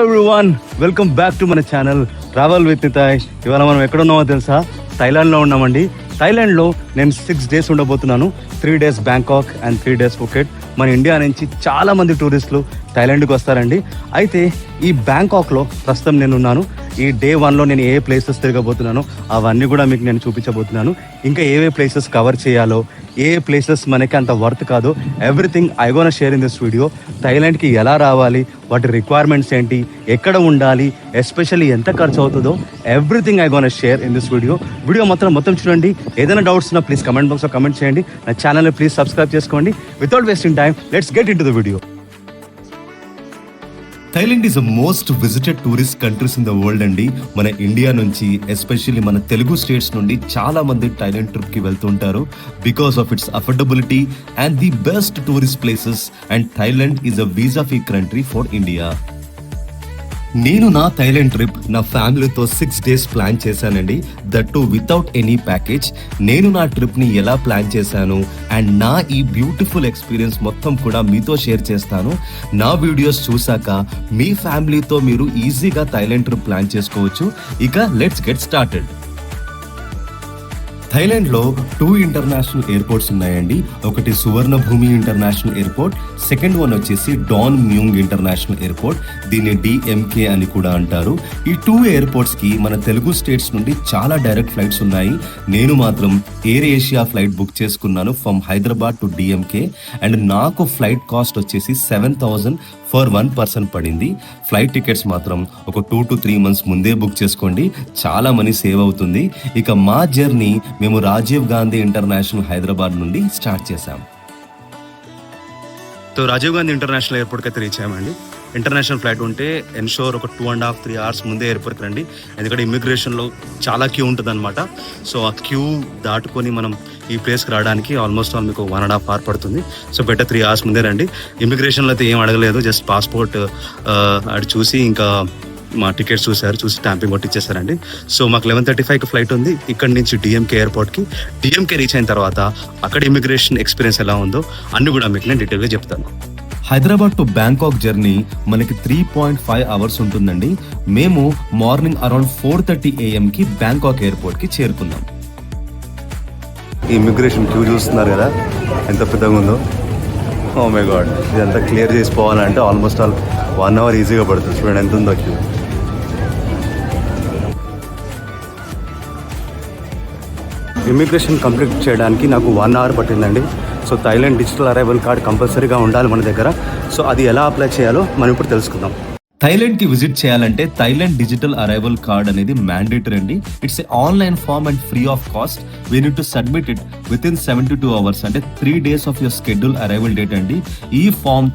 Everyone, welcome back to మన channel travel with Nitai. ఇవాళ మనం ఎక్కడ ఉన్నామో తెలుసా? థైలాండ్లో ఉన్నామండి. థైలాండ్లో నేను 6 days ఉండబోతున్నాను. 3 days Bangkok and 3 days Phuket. మన ఇండియా నుంచి చాలా మంది టూరిస్టులు థైలాండ్కి వస్తారండి. అయితే ఈ బ్యాంకాక్లో ప్రస్తుతం నేను ఉన్నాను. ఈ Day 1లో నేను ఏ ప్లేసెస్ తిరగబోతున్నానో అవన్నీ కూడా మీకు నేను చూపించబోతున్నాను. ఇంకా ఏవే ప్లేసెస్ కవర్ చేయాలో, ఏ ప్లేసెస్ మనకి అంత వర్త్ కాదో, everything I gonna share in this video. థైలాండ్కి ఎలా రావాలి, వాటి రిక్వైర్మెంట్స్ ఏంటి, ఎక్కడ ఉండాలి, ఎస్పెషల్లీ ఎంత ఖర్చు అవుతుందో, everything I gonna share in this video మొత్తం చూడండి. ఏదైనా డౌట్స్ ఉన్నా ప్లీజ్ కమెంట్ బాక్స్లో కమెంట్ చేయండి. నా ఛానల్ని ప్లీజ్ సబ్స్క్రైబ్ చేసుకోండి. Without wasting time, let's get in to the video. Thailand is the most visited tourist countries in the world అండి. మన ఇండియా నుంచి, ఎస్పెషల్లీ మన తెలుగు స్టేట్స్ నుండి చాలా మంది థైలాండ్ ట్రిప్కి వెళ్తుంటారు because of it's affordability and the best tourist places. And Thailand is a visa free country for India. నేను నా థైలాండ్ ట్రిప్ నా ఫ్యామిలీతో 6 days ప్లాన్ చేశానండి. That to without any package. నేను నా ట్రిప్ని ఎలా ప్లాన్ చేశాను అండ్ నా ఈ బ్యూటిఫుల్ ఎక్స్పీరియన్స్ మొత్తం కూడా మీతో షేర్ చేస్తాను. నా వీడియోస్ చూసాక మీ ఫ్యామిలీతో మీరు ఈజీగా థైలాండ్ ట్రిప్ ప్లాన్ చేసుకోవచ్చు. ఇక లెట్స్ గెట్ స్టార్టెడ్. థైలాండ్లో 2 ఇంటర్నేషనల్ ఎయిర్పోర్ట్స్ ఉన్నాయండి. ఒకటి Suvarnabhumi international airport, second one వచ్చేసి డాన్ మ్యూంగ్ ఇంటర్నేషనల్ ఎయిర్పోర్ట్. దీన్ని DMK అని కూడా అంటారు. ఈ 2 ఎయిర్పోర్ట్స్కి మన తెలుగు స్టేట్స్ నుండి చాలా డైరెక్ట్ ఫ్లైట్స్ ఉన్నాయి. నేను మాత్రం ఎయిర్ ఏషియా ఫ్లైట్ బుక్ చేసుకున్నాను from Hyderabad to DMK. And నాకు ఫ్లైట్ కాస్ట్ వచ్చేసి 7,000 ఫర్ 1 person పడింది. ఫ్లైట్ టికెట్స్ మాత్రం ఒక 2 to 3 months ముందే బుక్ చేసుకోండి, చాలా మనీ సేవ్ అవుతుంది. ఇక మా జర్నీ మేము రాజీవ్ గాంధీ ఇంటర్నేషనల్ హైదరాబాద్ నుండి స్టార్ట్ చేశాం. సో రాజీవ్ గాంధీ ఇంటర్నేషనల్ ఎయిర్పోర్ట్కి అయితే రీచ్ అయ్యామండి. ఇంటర్నేషనల్ ఫ్లైట్ ఉంటే ఎన్షోర్ ఒక 2.5-3 hours ముందే ఎయిర్పోర్ట్కి రండి. ఎందుకంటే ఇమిగ్రేషన్లో చాలా క్యూ ఉంటుంది అనమాట. సో ఆ క్యూ దాటుకొని మనం ఈ ప్లేస్కి రావడానికి ఆల్మోస్ట్ మీకు 1.5 hour పడుతుంది. సో బెటర్ 3 hours ముందే రండి. ఇమిగ్రేషన్లో అయితే ఏం అడగలేదు, జస్ట్ పాస్పోర్ట్ అది చూసి ఇంకా మా టికెట్స్ చూసి స్టాంపింగ్ కొట్టిచ్చేసారండి. సో మాకు 11:35కి ఫ్లైట్ ఉంది ఇక్కడ నుంచి DMK ఎయిర్పోర్ట్కి. DMK రీచ్ అయిన తర్వాత అక్కడ ఇమిగ్రేషన్ ఎక్స్పీరియన్స్ ఎలా ఉందో అన్ని కూడా మీకు నేను డీటెయిల్గా చెప్తాను. హైదరాబాద్ టు బ్యాంకాక్ జర్నీ మనకి 3.5 hours ఉంటుందండి. మేము మార్నింగ్ అరౌండ్ 4:30 AM బ్యాంకాక్ ఎయిర్పోర్ట్కి చేరుకున్నాం. ఈ ఇమిగ్రేషన్ క్యూ చూస్తున్నారు కదా ఎంత పెద్దగా ఉందో. ఓ మై గాడ్, ఇదంతా క్లియర్ చేసి పోవాలంటే ఆల్మోస్ట్ 1 hour ఈజీగా పడుతుంది. చూడండి ఎంత ఉందో క్యూ. ఇమిగ్రేషన్ కంప్లీట్ చేయడానికి నాకు 1 hour పట్టిందండి. So Thailand digital arrival card కంపల్సరీగా ఉండాలి మన దగ్గర. సో అది ఎలా అప్లై చేయాలో మనం ఇప్పుడు తెలుసుకుందాం. థైలాండ్ కి విజిట్ చేయాలంటే థైలాండ్ డిజిటల్ అరైవల్ కార్డ్ అనేది మ్యాండేటరీ అండి. It's a online form and free of cost. We need to submit it with in 72 hours, అంటే 3 days of your schedule arrival date అండి. ఈ ఫామ్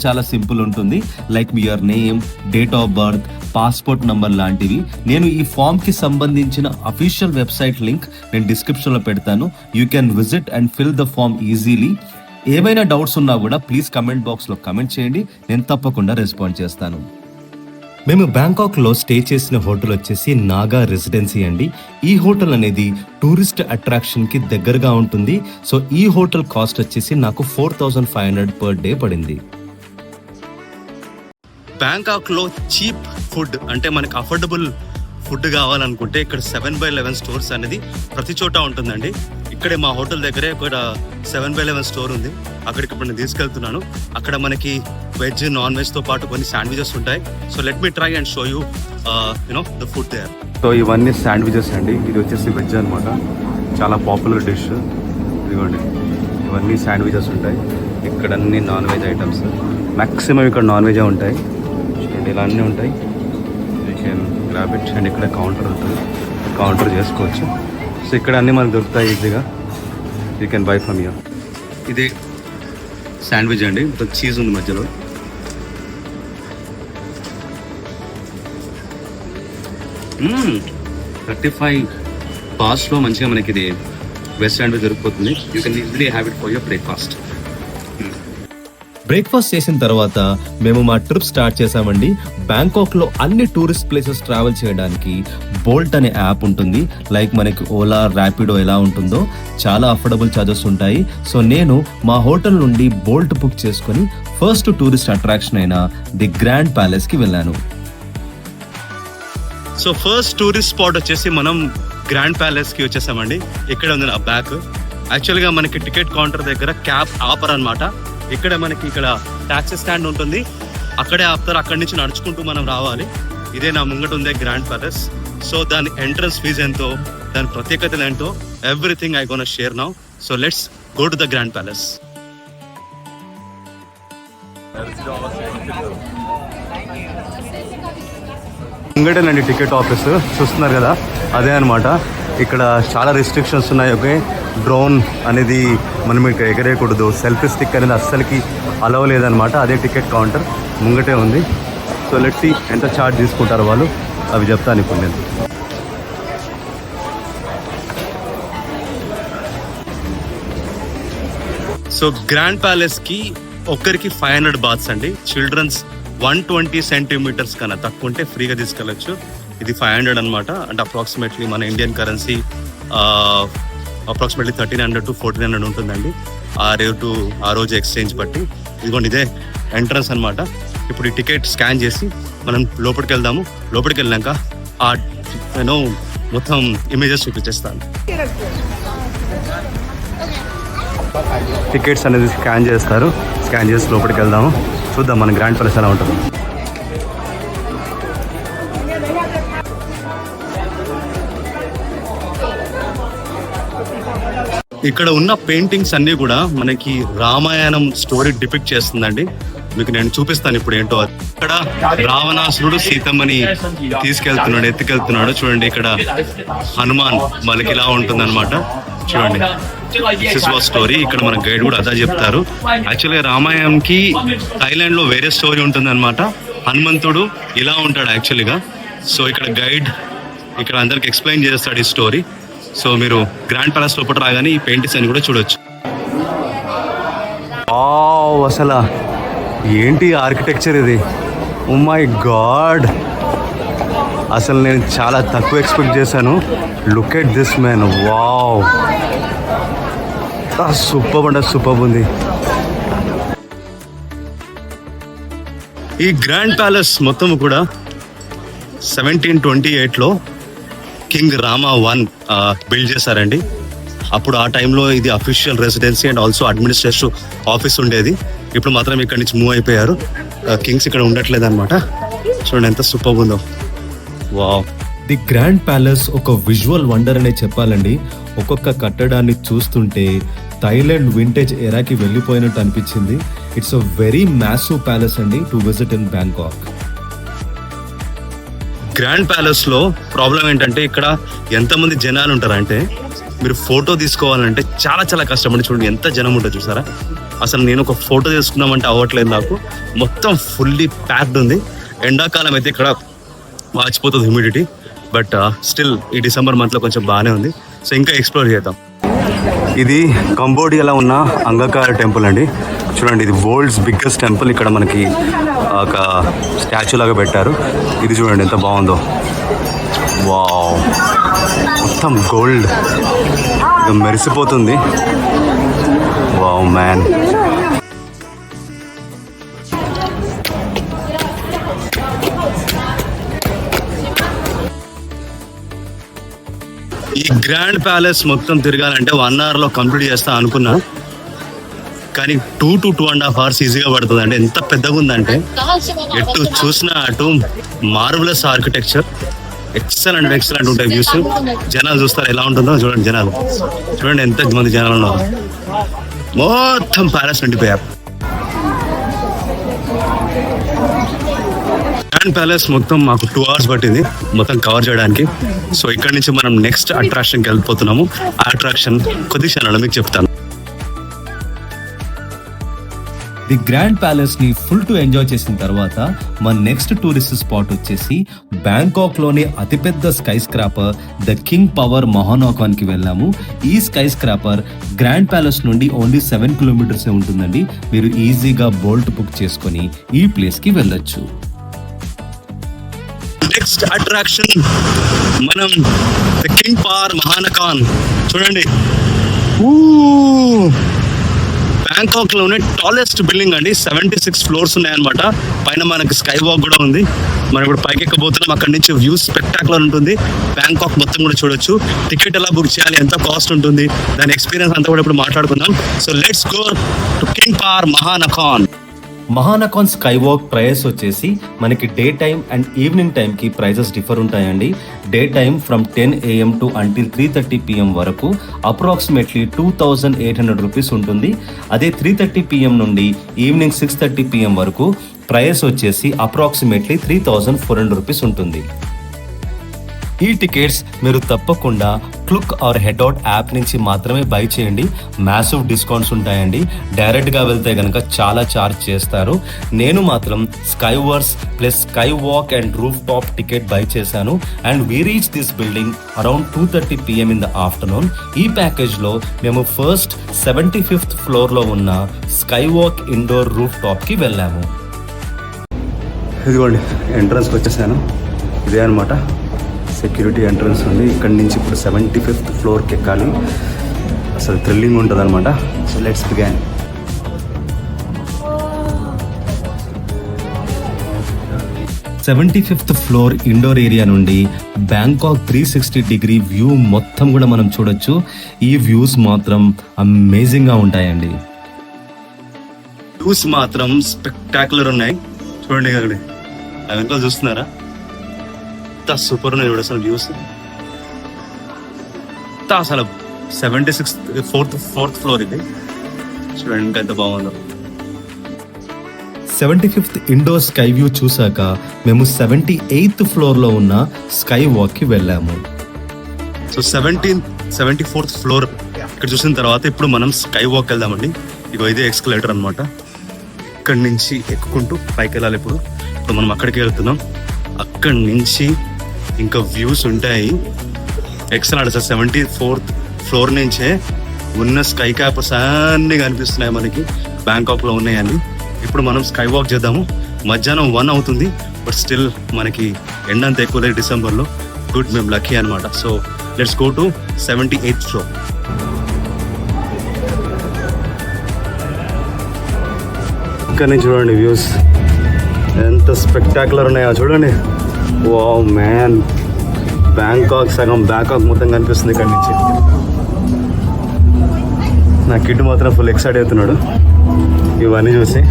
చాలా సింపుల్ ఉంటుంది. Like మీ your name, date of birth, passport number లాంటివి. నేను ఈ form కి సంబంధించిన అఫీషియల్ వెబ్సైట్ లింక్ నేను డిస్క్రిప్షన్ లో పెడతాను. You can visit and fill the form easily. ఏమైనా డౌట్స్ ఉన్నా కూడా ప్లీజ్ కమెంట్ బాక్స్ లో కమెంట్ చేయండి, నేను తప్పకుండా రెస్పాండ్ చేస్తాను. మేము బ్యాంకాక్ లో స్టే చేసిన హోటల్ వచ్చేసి నాగా రెసిడెన్సీ అండి. ఈ హోటల్ అనేది టూరిస్ట్ అట్రాక్షన్ కి దగ్గరగా ఉంటుంది. సో ఈ హోటల్ కాస్ట్ వచ్చేసి నాకు 4,500 per day పడింది. బ్యాంకాక్లో చీప్ ఫుడ్ అంటే మనకి అఫోర్డబుల్ ఫుడ్ కావాలనుకుంటే ఇక్కడ 7/11 స్టోర్స్ అనేది ప్రతి చోట ఉంటుందండి. ఇక్కడే మా హోటల్ దగ్గరే ఒక 7/11 స్టోర్ ఉంది. అక్కడికి ఇప్పుడు నేను తీసుకెళ్తున్నాను. అక్కడ మనకి వెజ్, నాన్ వెజ్తో పాటు కొన్ని శాండ్విచెస్ ఉంటాయి. So let me try and show you the food there. So ఇవన్నీ శాండ్విచెస్ అండి. ఇది వచ్చేసి వెజ్ అనమాట, చాలా పాపులర్ డిష్. ఇదిగోండి, ఇవన్నీ శాండ్విచెస్ ఉంటాయి. ఇక్కడ అన్ని నాన్ వెజ్ ఐటమ్స్, మ్యాక్సిమం ఇక్కడ నాన్ వెజే ఉంటాయి. ఇలా అన్నీ ఉంటాయి. You can grab it. And ఇక్కడ కౌంటర్ ఉంటుంది, కౌంటర్ చేసుకోవచ్చు. సో ఇక్కడ అన్నీ మనకు దొరుకుతాయి ఈజీగా. You can buy from here. ఇది శాండ్విచ్ అండి, చీజ్ ఉంది మధ్యలో. $35 కాస్ట్లో మంచిగా మనకి ఇది వెజ్ శాండ్విచ్ దొరికిపోతుంది. You can easily have it for your breakfast. Breakfast చేసిన తర్వాత మేము మా ట్రిప్ స్టార్ట్ చేసామండి. బ్యాంకాక్ లో అన్ని టూరిస్ట్ ప్లేసెస్ ట్రావెల్ చేయడానికి బోల్ట్ అనే యాప్ ఉంటుంది. లైక్ మనకి ఓలా, ర్యాపిడో ఎలా ఉంటుందో చాలా అఫోర్డబుల్ చార్జెస్ ఉంటాయి. సో నేను మా హోటల్ నుండి బోల్ట్ బుక్ చేసుకొని ఫస్ట్ టూరిస్ట్ అట్రాక్షన్ అయిన ది గ్రాండ్ ప్యాలెస్ కి వెళ్ళాను. సో ఫస్ట్ టూరిస్ట్ స్పాట్ వచ్చేసి మనం గ్రాండ్ ప్యాలెస్ కి వచ్చేసామండి. ఇక్కడ ఉంది నా బ్యాక్. యాక్చువల్గా మనకి టికెట్ కౌంటర్ దగ్గర క్యాబ్ ఆపర్ అనమాట. ఇక్కడ మనకి ఇక్కడ టాక్సీ స్టాండ్ ఉంటుంది, అక్కడే ఆపుతారు. అక్కడి నుంచి నడుచుకుంటూ మనం రావాలి. ఇదే నా ముంగట ఉందే గ్రాండ్ ప్యాలెస్. సో దాని ఎంట్రన్స్ ఫీజ్ ఎంతో, దాని ప్రత్యేకతలు ఏంటో everything I gonna share now. So let's go to the grand palace. ముంగటేనండి టికెట్ ఆఫీస్, చూస్తున్నారు కదా, అదే అనమాట. ఇక్కడ చాలా రెస్ట్రిక్షన్స్ ఉన్నాయి. ఓకే, డ్రోన్ అనేది మనం ఇక్కడ ఎగరేయకూడదు, సెల్ఫీ స్టిక్ అనేది అస్సలకి అలవ్ లేదనమాట. అదే టికెట్ కౌంటర్ ముంగటే ఉంది. సో లెట్స్ సీ ఎంత ఛార్జ్ తీసుకుంటారు వాళ్ళు, అవి చెప్తాను ఇప్పుడు నేను. సో గ్రాండ్ ప్యాలెస్కి ఒక్కరికి 500 బాత్స్ అండి. చిల్డ్రన్స్ 120 సెంటీమీటర్స్ కన్నా తక్కువ ఉంటే ఫ్రీగా తీసుకెళ్ళచ్చు. ఇది 500 అనమాట. అంటే అప్రాక్సిమేట్లీ మన ఇండియన్ కరెన్సీ అప్రాక్సిమేట్లీ 1300 to 1400 ఉంటుందండి ఆ రోజు ఎక్స్చేంజ్ బట్టి. ఇదిగోండి ఇదే ఎంట్రన్స్ అనమాట. ఇప్పుడు ఈ టికెట్ స్కాన్ చేసి మనం లోపలికి వెళ్దాము. లోపలికి వెళ్ళాక నేను మొత్తం ఇమేజెస్ చూపించేస్తాను. టికెట్స్ అనేది స్కాన్ చేస్తారు. స్కాన్ చేసి లోపలికి వెళ్దాము, చూద్దాం మన గ్రాండ్ ప్యాలెస్ ఎలా ఉంటుంది. ఇక్కడ ఉన్న పెయింటింగ్స్ అన్నీ కూడా మనకి రామాయణం స్టోరీ డిపిక్ట్ చేస్తుందండి. మీకు నేను చూపిస్తాను ఇప్పుడు ఏంటో. ఇక్కడ రావణాసురుడు సీతమ్మని ఎత్తుకెళ్తున్నాడు. చూడండి ఇక్కడ హనుమాన్ మనకి ఇలా ఉంటుంది అనమాట. చూడండి స్టోరీ. ఇక్కడ మన గైడ్ కూడా అదా చెప్తారు. యాక్చువల్గా రామాయణంకి థాయిలాండ్ లో వేరే స్టోరీ ఉంటుంది అనమాట. హనుమంతుడు ఇలా ఉంటాడు యాక్చువల్గా. సో ఇక్కడ గైడ్ ఇక్కడ అందరికి ఎక్స్ప్లెయిన్ చేస్తాడు ఈ స్టోరీ. సో మీరు గ్రాండ్ ప్యాలెస్ లోపల రాగానే ఈ పెయింటింగ్స్ అని కూడా చూడొచ్చు. అసలు ఏంటి ఆర్కిటెక్చర్ ఇది! ఓ మై గాడ్, అసలు నేను చాలా తక్కువ ఎక్స్పెక్ట్ చేశాను. Look at this man, wow, super అంటే సూపర్ ఉంది. ఈ గ్రాండ్ ప్యాలెస్ మొత్తం కూడా 1728లో కింగ్ రామా 1 బిల్డ్ చేశారండి. అప్పుడు ఆ టైంలో ఇది official residency and also administrative office ఉండేది. ఇప్పుడు మాత్రం ఇక్కడ నుంచి మూవ్ అయిపోయారు. కింగ్స్ ఇక్కడ ఉండట్లేదు అనమాట. చూడండి ఎంత సూపర్ ఉందో. వావ్, ది గ్రాండ్ ప్యాలెస్ ఒక విజువల్ వండర్ అనే చెప్పాలండి. ఒక్కొక్క కట్టడాన్ని చూస్తుంటే థాయిలాండ్ వింటేజ్ ఎరాకి వెళ్ళిపోయినట్టు అనిపించింది. It's a very massive palace అండి to visit in Bangkok. Grand palace లో ప్రాబ్లం ఏంటంటే ఇక్కడ ఎంతమంది జనాలు ఉంటారంటే మీరు ఫోటో తీసుకోవాలంటే చాలా చాలా కష్టపడి. చూడండి ఎంత జనం ఉంటుంది చూసారా. అసలు నేను ఒక ఫోటో తీసుకున్నామంటే అవ్వట్లేదు నాకు. మొత్తం ఫుల్లీ ప్యాక్డ్ ఉంది. ఎండాకాలం అయితే ఇక్కడ వాచిపోతుంది హ్యూమిడిటీ. బట్ స్టిల్ ఈ డిసెంబర్ మంత్లో కొంచెం బాగానే ఉంది. సో ఇంకా ఎక్స్ప్లోర్ చేద్దాం. ఇది కంబోడియాలో ఉన్న అంగకార టెంపుల్ అండి. చూడండి, ఇది వరల్డ్స్ బిగ్గెస్ట్ టెంపుల్. ఇక్కడ మనకి ఒక స్టాచ్యూ లాగా పెట్టారు. ఇది చూడండి ఎంత బాగుందో. వావ్, మొత్తం గోల్డ్ ఇక మెరిసిపోతుంది. Wow man. ఈ గ్రాండ్ ప్యాలెస్ మొత్తం తిరగాలంటే 1 hourలో కంప్లీట్ చేస్తా అనుకున్నా, కానీ 2 to 2.5 hours ఈజీగా పడుతుంది అండి. ఎంత పెద్దగా ఉందంటే ఎటు చూసినా అటు మార్వలస్ ఆర్కిటెక్చర్, ఎక్సలెంట్ ఉంటాయి వ్యూస్. జనాలు చూస్తారు ఎలా ఉంటుందో. చూడండి జనాలు, చూడండి ఎంత మంది జనాలు ఉన్నారు. మొత్తం ప్యాలెస్ నిండిపోయారు. గ్రాండ్ ప్యాలెస్ మొత్తం మాకు 2 hours పట్టింది మొత్తం కవర్ చేయడానికి. సో ఇక్కడ నుంచి మనం నెక్స్ట్ అట్రాక్షన్కి వెళ్ళిపోతున్నాము. ఆ అట్రాక్షన్ కొద్ది క్షణాలు మీకు చెప్తాను. ది గ్రాండ్ ప్యాలెస్ ని ఫుల్ టు ఎంజాయ్ చేసిన తర్వాత మన నెక్స్ట్ టూరిస్ట్ స్పాట్ వచ్చేసి బ్యాంకాక్ లోని అతిపెద్ద skyscraper the King Power Mahanakhon కి వెళ్ళాము. ఈ స్కై స్క్రాపర్ గ్రాండ్ ప్యాలెస్ నుండి ఓన్లీ 7 kilometers ఉంటుందండి. మీరు ఈజీగా బోల్ట్ బుక్ చేసుకొని ఈ ప్లేస్ కి వెళ్ళొచ్చు. నెక్స్ట్ అట్రాక్షన్ మనం ద కింగ్ పవర్ మహానాకాన్. చూడండి, బ్యాంకాక్ లోనే టాలెస్ట్ బిల్డింగ్ అండి. 76 floors ఉన్నాయన్నమాట. పైన మనకి స్కై వాక్ కూడా ఉంది. మనం ఇప్పుడు పైకి ఎక్కబోతున్నాం. అక్కడ నుంచి వ్యూ స్పెక్టాకులర్ ఉంటుంది. బ్యాంకాక్ మొత్తం కూడా చూడొచ్చు. టికెట్ ఎలా బుక్ చేయాలి, ఎంత కాస్ట్ ఉంటుంది, దాని ఎక్స్పీరియన్స్ అంతా కూడా ఇప్పుడు మాట్లాడుకుందాం. So let's go to king పార్ మహానకాన్. మహానకాన్ స్కై వాక్ ప్రైస్ వచ్చేసి మనకి డే టైం అండ్ ఈవినింగ్ టైంకి ప్రైజెస్ డిఫర్ ఉంటాయండి. Day time from 10 AM to until 3:30 PM వరకు అప్రాక్సిమేట్లీ 2,800 రూపీస్ ఉంటుంది. అదే 3:30 PM నుండి ఈవినింగ్ 6:30 PM వరకు ప్రైస్ వచ్చేసి అప్రాక్సిమేట్లీ 3,400 రూపీస్ ఉంటుంది. ఈ టికెట్స్ మీరు తప్పకుండా క్లుక్ ఆర్ హెడ్అవుట్ యాప్ నుంచి మాత్రమే బై చేయండి. మ్యాసివ్ డిస్కౌంట్స్ ఉంటాయండి. డైరెక్ట్గా వెళ్తే కనుక చాలా ఛార్జ్ చేస్తారు. నేను మాత్రం స్కై వర్స్ plus sky walk and roof top ticket buy చేశాను. And we reach this building around 2:30 PM in the afternoon. ఈ ప్యాకేజ్లో మేము ఫస్ట్ 75th ఫ్లోర్లో ఉన్న స్కై వాక్ ఇండోర్ రూఫ్ టాప్కి వెళ్ళాము. ఇదిగోండి ఎంట్రన్స్కి వచ్చేసాను. ఇదే అనమాట సెక్యూరిటీ ఎంట్రన్స్ ఉంది. ఇక్కడి నుంచి ఇప్పుడు 75th ఫ్లోర్కి ఎక్కాలి. అసలు థ్రిల్లింగ్ ఉంటుంది అనమాట. So let's begin. Fifth floor indoor area నుండి బ్యాంకాక్ 360 డిగ్రీ వ్యూ మొత్తం కూడా మనం చూడొచ్చు. ఈ వ్యూస్ మాత్రం అమేజింగ్గా ఉంటాయండి. వ్యూస్ మాత్రం స్పెక్టాకులర్ ఉన్నాయి. చూడండి అక్కడ అవి వెనకాల చూస్తున్నారా, ఎంత సూపర్ ఉన్నాయి చూడండి అసలు వ్యూస్. అసలు 76th ఫోర్త్ ఫ్లోర్ ఇది. చూడండి ఇంకా ఎంత బాగుందో. 75th ఇండోర్ స్కై వ్యూ చూసాక మేము 78th ఫ్లోర్లో ఉన్న స్కై వాక్కి వెళ్ళాము. సో 74th ఫ్లోర్ ఇక్కడ చూసిన తర్వాత ఇప్పుడు మనం స్కై వాక్ వెళ్దామండి. ఇగో ఇదే ఎక్స్కలేటర్ అనమాట. ఇక్కడి నుంచి ఎక్కుకుంటూ పైకి వెళ్ళాలి. ఇప్పుడు మనం అక్కడికి వెళ్తున్నాం. అక్కడి నుంచి ఇంకా వ్యూస్ ఉంటాయి. ఎక్సలెంట్. సార్ 74th ఫ్లోర్ నుంచే ఉన్న స్కై క్యాపర్స్ అన్నీ కనిపిస్తున్నాయి మనకి బ్యాంకాక్లో ఉన్నాయని. ఇప్పుడు మనం స్కై వాక్ చేద్దాము. మధ్యాహ్నం 1 అవుతుంది. బట్ స్టిల్ మనకి ఎండ అంత ఎక్కువ లేదు డిసెంబర్లో. గుడ్, మేము లక్కీ అనమాట. So let's go to 78th floor. ఇక్కడ నుంచి చూడండి వ్యూస్ ఎంత స్పెక్టాకులర్ ఉన్నాయో చూడండి. వావ్ మ్యాన్, బ్యాంకాక్ సగం బ్యాంకాక్ మొత్తం కనిపిస్తుంది ఇక్కడ నుంచి. నా కిడ్ మాత్రం ఫుల్ ఎక్సైట్ అవుతున్నాడు ఇవన్నీ చూసి.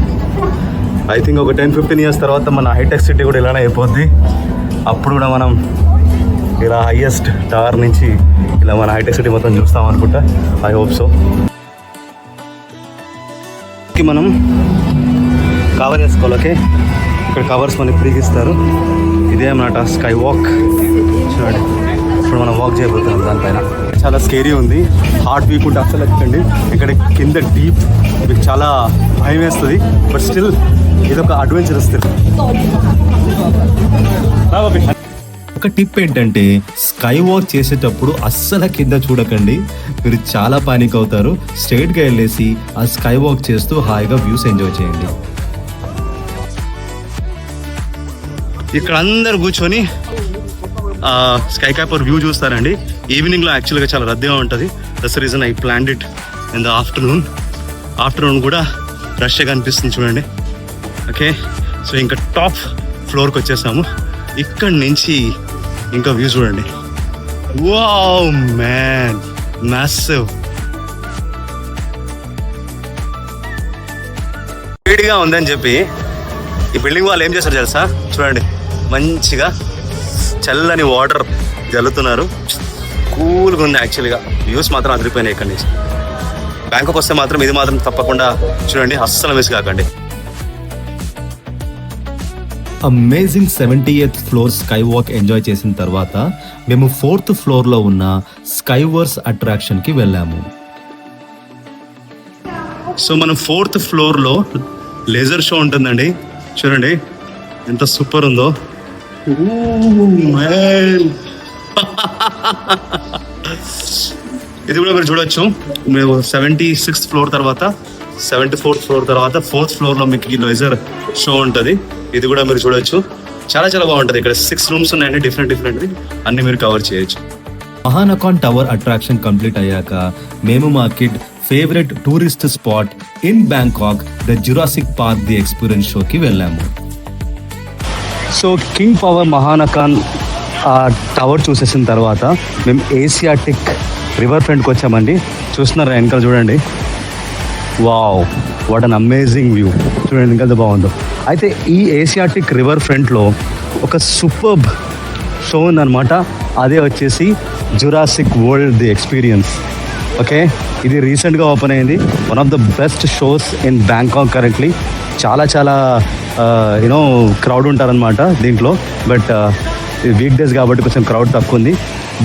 ఐ థింక్ ఒక 10-15 years తర్వాత మన హైటెక్ సిటీ కూడా ఇలానే అయిపోద్ది. అప్పుడు కూడా మనం ఇలా హైయెస్ట్ టవర్ నుంచి ఇలా మన హైటెక్ సిటీ మొత్తం చూస్తాం అనుకుంటా. I hope so. మనం కవర్ వేసుకోవాలి. ఓకే, ఇక్కడ కవర్స్ మనకి ఫ్రీగా ఇస్తారు. ఇదే అన్నమాట స్కై వాక్. చూడండి ఇప్పుడు మనం వాక్ చేయబోతున్నాం దానిపైన. చాలా స్కేరీ ఉంది. హార్ట్ వీక్ ఉంటే అసలు ఎక్కండి. ఇక్కడ కింద డీప్, మీకు చాలా భయం వేస్తుంది. బట్ స్టిల్ ఇదొక అడ్వెంచరస్ థింగ్. ఒక టిప్ ఏంటంటే స్కై వాక్ చేసేటప్పుడు అస్సలు కింద చూడకండి. మీరు చాలా పానిక్ అవుతారు. స్ట్రైట్గా వెళ్ళేసి ఆ స్కై వాక్ చేస్తూ హాయిగా వ్యూస్ ఎంజాయ్ చేయండి. ఇక్కడ అందరు కూర్చొని స్కై క్యాపర్ వ్యూ చూస్తారండి. ఈవినింగ్లో యాక్చువల్గా చాలా రద్దీగా ఉంటుంది. That's the reason I planned it in the afternoon కూడా రష్గా అనిపిస్తుంది చూడండి. ఓకే, సో ఇంకా టాప్ ఫ్లోర్కి వచ్చేసాము. ఇక్కడ నుంచి ఇంకా వ్యూ చూడండి. Wow man, massive. వేడిగా ఉందని చెప్పి ఈ బిల్డింగ్ వాళ్ళు ఏం చేస్తారు తెలుసా? చూడండి, మంచిగా చల్లని వాటర్ జల్లుతున్నారు. కూల్గా ఉంది. యాక్చువల్గా వ్యూస్ మాత్రం అదిరిపోయినాయి ఇక్కడి నుంచి. బ్యాంకాక్ వస్తే మాత్రం ఇది మాత్రం తప్పకుండా చూడండి, అస్సలు మిస్ కాకండి. Amazing 78th floor sky walk enjoy చేసిన తర్వాత మేము 4th ఫ్లోర్లో ఉన్న స్కై వర్స్ అట్రాక్షన్కి వెళ్ళాము. సో మనం 4th ఫ్లోర్లో లేజర్ షో ఉంటుందండి. చూడండి ఎంత సూపర్ ఉందో. ఇది కూడా మీరు చూడొచ్చు. మేము 76th ఫ్లోర్ తర్వాత 74th ఫ్లోర్ తర్వాత 4th ఫ్లోర్లో మీకు ఈ లేజర్ షో ఉంటుంది. ఇది కూడా మీరు చూడొచ్చు. చాలా చాలా బాగుంటుంది. ఇక్కడ 6 rooms ఉన్నాయండి, డిఫరెంట్ అన్ని మీరు కవర్ చేయొచ్చు. మహానకాన్ టవర్ అట్రాక్షన్ కంప్లీట్ అయ్యాక మేము మా kid favourite tourist spot in Bangkok the Jurassic Park the experience షోకి వెళ్ళాము. సో కింగ్ పవర్ మహానకాన్ ఆ టవర్ చూసేసిన తర్వాత మేము ఏసియాటిక్ రివర్ ఫ్రంట్కి వచ్చామండి. చూస్తున్నారా వెనకాల చూడండి, wow what an amazing view. చూడండి ఎంత బాగుందో. అయితే ఈ ఏసియాటిక్ రివర్ ఫ్రంట్లో ఒక సూపర్బ్ షో ఉందన్నమాట. అదే వచ్చేసి Jurassic world the experience. Okay, ఇది రీసెంట్గా ఓపెన్ అయింది. One of the best shows in Bangkok currently. చాలా చాలా యూనో క్రౌడ్ ఉంటారనమాట దీంట్లో. బట్ వీక్ డేస్ కాబట్టి కొంచెం క్రౌడ్ తక్కువ ఉంది.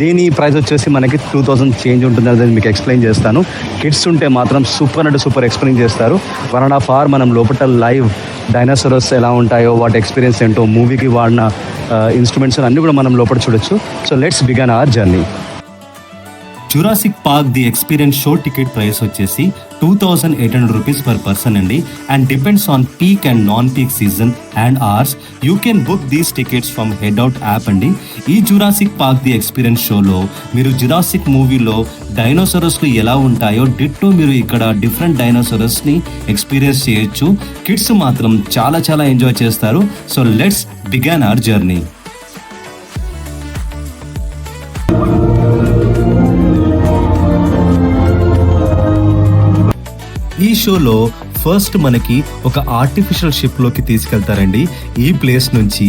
దీని ప్రైస్ వచ్చేసి మనకి 2000 చేంజ్ ఉంటుంది. అది మీకు ఎక్స్ప్లెయిన్ చేస్తాను. కిడ్స్ ఉంటే మాత్రం సూపర్ అంటే సూపర్ ఎక్స్ప్లెయిన్ చేస్తారు. 1.5 hours మనం లోపల లైవ్ డైనోసారస్ ఎలా ఉంటాయో వాటి ఎక్స్పీరియన్స్ ఏంటో, మూవీకి వాడిన ఇన్స్ట్రుమెంట్స్ అన్నీ కూడా మనం లోపల చూడొచ్చు. So let's begin our journey. Jurassic Park the experience show ticket price వచ్చేసి 2800 రూపీస్ పర్ పర్సన్ అండి. And depends on peak and non peak season and hours. You can book these tickets from headout app అండి. ఈ Jurassic Park the experience షోలో మీరు Jurassic మూవీలో డైనోసారస్లు ఎలా ఉంటాయో ditto మీరు ఇక్కడ డిఫరెంట్ డైనోసారస్ని ఎక్స్పీరియన్స్ చేయొచ్చు. కిడ్స్ మాత్రం చాలా చాలా ఎంజాయ్ చేస్తారు. So let's begin our journey. ఈ షోలో ఫస్ట్ మనకి ఒక ఆర్టిఫిషియల్ షిప్లోకి తీసుకెళ్తారండి. ఈ ప్లేస్ నుంచి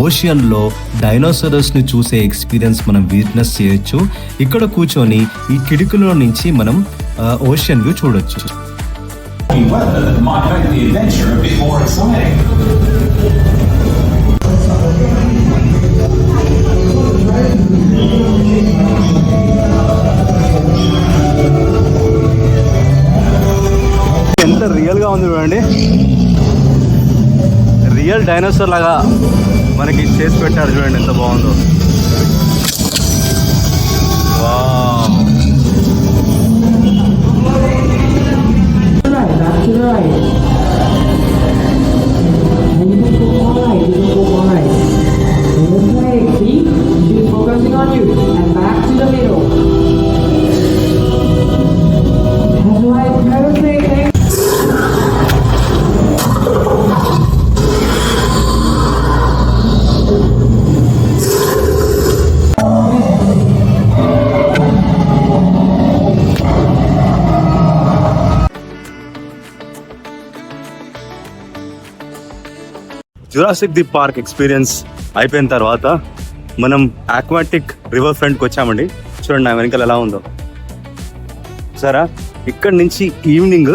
ఓషియన్లో డైనోసారస్ని చూసే ఎక్స్పీరియన్స్ మనం విట్నెస్ చేయొచ్చు. ఇక్కడ కూర్చొని ఈ కిటికీలో నుంచి మనం ఓషియన్ వ్యూ చూడొచ్చు. ఎంత రియల్గా ఉంది చూడండి. రియల్ డైనోసార్ లాగా మనకి చేసి పెట్టారు చూడండి, ఎంత బాగుందో. Wow. Jurassic the park experience అయిపోయిన తర్వాత మనం ఆక్వాటిక్ రివర్ ఫ్రంట్కి వచ్చామండి. చూడండి నా వెనకాల ఎలా ఉందో సరే. ఇక్కడ నుంచి ఈవినింగ్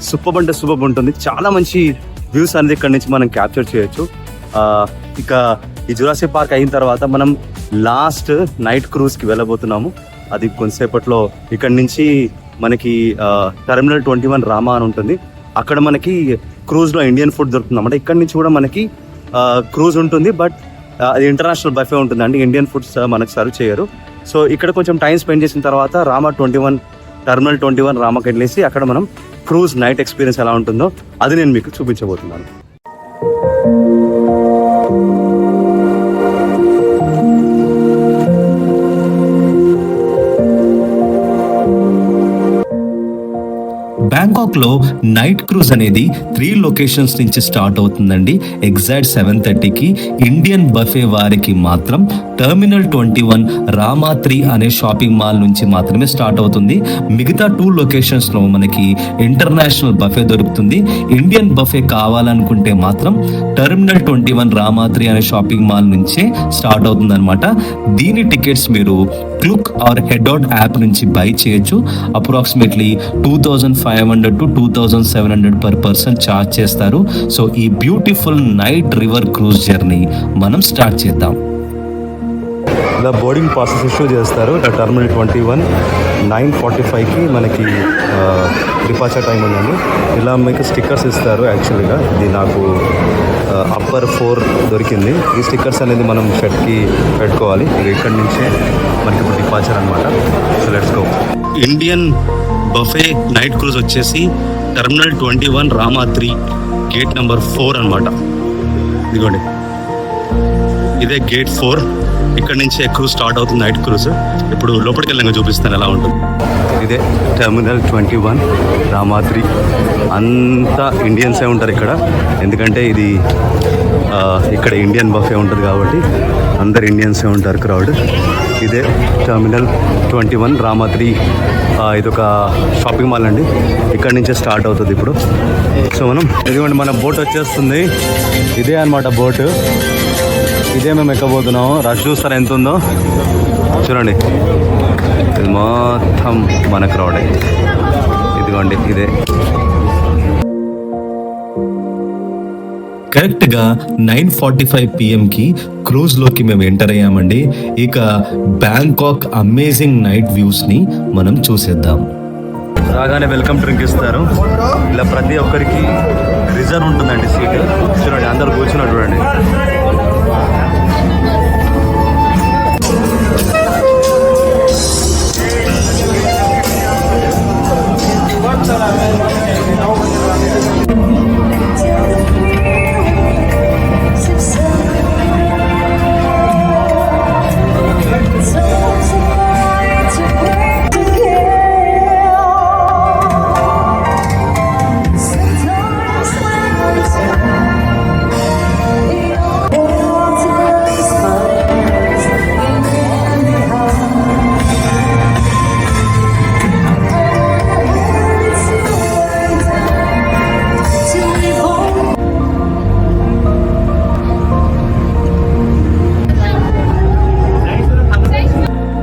సూపర్ అంటే సూపర్ ఉంటుంది. చాలా మంచి వ్యూస్ అనేది ఇక్కడ నుంచి మనం క్యాప్చర్ చేయొచ్చు. ఇక ఈ జురాసిక్ పార్క్ అయిన తర్వాత మనం లాస్ట్ నైట్ క్రూజ్కి వెళ్ళబోతున్నాము. అది కొంతసేపట్లో ఇక్కడ నుంచి మనకి టెర్మినల్ 21 రామా అని ఉంటుంది. అక్కడ మనకి క్రూజ్లో ఇండియన్ ఫుడ్ దొరుకుతుంది అన్నమాట. ఇక్కడ నుంచి కూడా మనకి క్రూజ్ ఉంటుంది. బట్ అది ఇంటర్నేషనల్ బఫే ఉంటుందండి. ఇండియన్ ఫుడ్స్ మనకు సర్వ్ చేయరు. సో ఇక్కడ కొంచెం టైం స్పెండ్ చేసిన తర్వాత టెర్మినల్ 21 రామాకి వెళ్ళేసి అక్కడ మనం క్రూజ్ నైట్ ఎక్స్పీరియన్స్ ఎలా ఉంటుందో అది నేను మీకు చూపించబోతున్నాను. బ్యాంకాక్లో నైట్ క్రూజ్ అనేది 3 లొకేషన్స్ నుంచి స్టార్ట్ అవుతుందండి. ఎగ్జాక్ట్ 7:30కి ఇండియన్ బఫే వారికి మాత్రం టెర్మినల్ 21 రామా 3 అనే షాపింగ్ మాల్ నుంచి మాత్రమే స్టార్ట్ అవుతుంది. మిగతా 2 లొకేషన్స్లో మనకి ఇంటర్నేషనల్ బఫే దొరుకుతుంది. ఇండియన్ బఫే కావాలనుకుంటే మాత్రం టెర్మినల్ 21 రామా 3 అనే షాపింగ్ మాల్ నుంచే స్టార్ట్ అవుతుంది అనమాట. దీని టికెట్స్ మీరు క్లుక్ ఆర్ హెడ్అవుట్ యాప్ నుంచి బై చేయొచ్చు. Approximately 2500 to 2700 per person charge చేస్తారు. సో ఈ beautiful night river cruise journey మనం స్టార్ట్ చేద్దాం. ఇలా బోర్డింగ్ పాసెస్ ఇష్యూ చేస్తారు. టెర్మినల్ 21 9:45కి మనకి డిపార్చర్ టైం ఉందండి. ఇలా మీకు స్టిక్కర్స్ ఇస్తారు. యాక్చువల్గా ఇది నాకు అప్పర్ 4 దొరికింది. ఈ స్టిక్కర్స్ అనేది మనం షర్ట్కి పెట్టుకోవాలి. ఇది ఇక్కడి నుంచే మనకి ఇప్పుడు డిపార్చర్ అనమాట. So let's go. Indian buffet night cruise వచ్చేసి టెర్మినల్ 21 రామా 3 గేట్ నెంబర్ 4 అనమాట. ఇదిగోండి, ఇదే గేట్ 4. ఇక్కడ నుంచి క్రూజ్ స్టార్ట్ అవుతుంది, నైట్ క్రూజ్. ఇప్పుడు లోపలికి వెళ్ళాక చూపిస్తాను ఎలా ఉంటుంది. ఇదే టెర్మినల్ 21 రామా 3. అంతా ఇండియన్సే ఉంటారు ఇక్కడ, ఎందుకంటే ఇది ఇక్కడ ఇండియన్ బఫే ఉంటుంది కాబట్టి అందరు ఇండియన్సే ఉంటారు క్రౌడ్. ఇదే టర్మినల్ 21 రామాత్రి. ఇదొక షాపింగ్ మాల్ అండి. ఇక్కడ నుంచే స్టార్ట్ అవుతుంది ఇప్పుడు. సో మనం ఇదిగోండి మన బోట్ వచ్చేస్తుంది. ఇదే అన్నమాట బోటు. ఇదే మేము ఎక్కబోతున్నాము. రష్ చూస్తారా ఎంత ఉందో చూడండి. ఇది మొత్తం మన క్రౌడే. ఇదిగోండి ఇదే. కరెక్ట్గా 9:45 PM క్రూజ్లోకి మేము ఎంటర్ అయ్యామండి. ఇక బ్యాంకాక్ అమేజింగ్ నైట్ వ్యూస్ని మనం చూసేద్దాం. రాగానే వెల్కమ్ డ్రింక్ ఇస్తారు. ఇలా ప్రతి ఒక్కరికి రిజర్వ్ ఉంటుందండి సీట్. చూడండి అందరు కూర్చున్నారు చూడండి.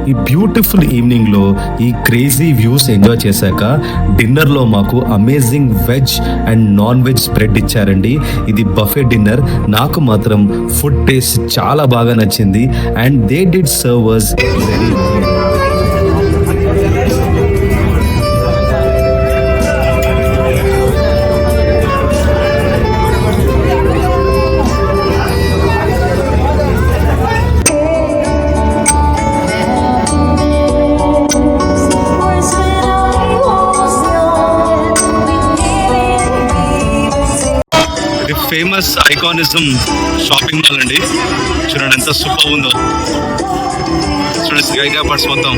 ఈ బ్యూటిఫుల్ ఈవినింగ్లో ఈ క్రేజీ వ్యూస్ ఎంజాయ్ చేశాక డిన్నర్లో మాకు amazing veg and non veg spread ఇచ్చారండి. ఇది బఫే డిన్నర్. నాకు మాత్రం ఫుడ్ టేస్ట్ చాలా బాగా నచ్చింది. And they did serve us very well. Famous Iconsiam shopping mall అండి. చూడండి ఎంత సూపర్ ఉందో. చూడండి స్కై క్యాపర్స్ మొత్తం.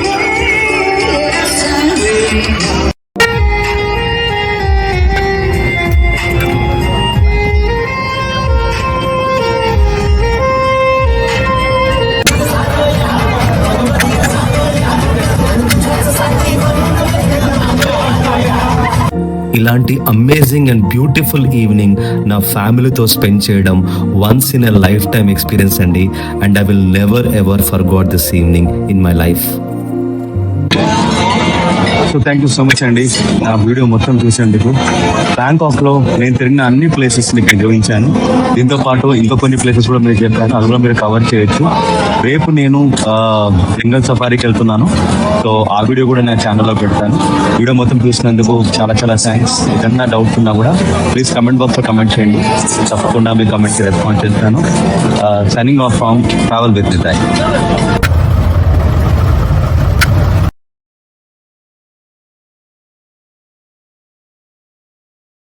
ఇలాంటి అమేజింగ్ అండ్ బ్యూటిఫుల్ ఈవినింగ్ నా ఫ్యామిలీతో స్పెండ్ చేయడం once in a lifetime experience అండి. And I will never ever forgot this evening in my life. So thank you so much అండి. నా వీడియో మొత్తం చూసేందుకు. బ్యాంకాక్లో నేను తిరిగిన అన్ని ప్లేసెస్ మీకు చూపించాను. దీంతో పాటు ఇంకా కొన్ని ప్లేసెస్ కూడా మీరు చెప్పాను. అది కూడా మీరు కవర్ చేయొచ్చు. రేపు నేను బెంగాల్ సఫారీకి వెళ్తున్నాను. సో ఆ వీడియో కూడా నా ఛానల్లో పెడతాను. వీడియో మొత్తం చూసినందుకు చాలా చాలా థ్యాంక్స్. ఏదన్నా డౌట్స్ ఉన్నా కూడా ప్లీజ్ కమెంట్ బాక్స్లో కమెంట్ చేయండి. తప్పకుండా మీ కమెంట్కి రెస్పాన్స్ చేస్తాను. Signing off from travel with time.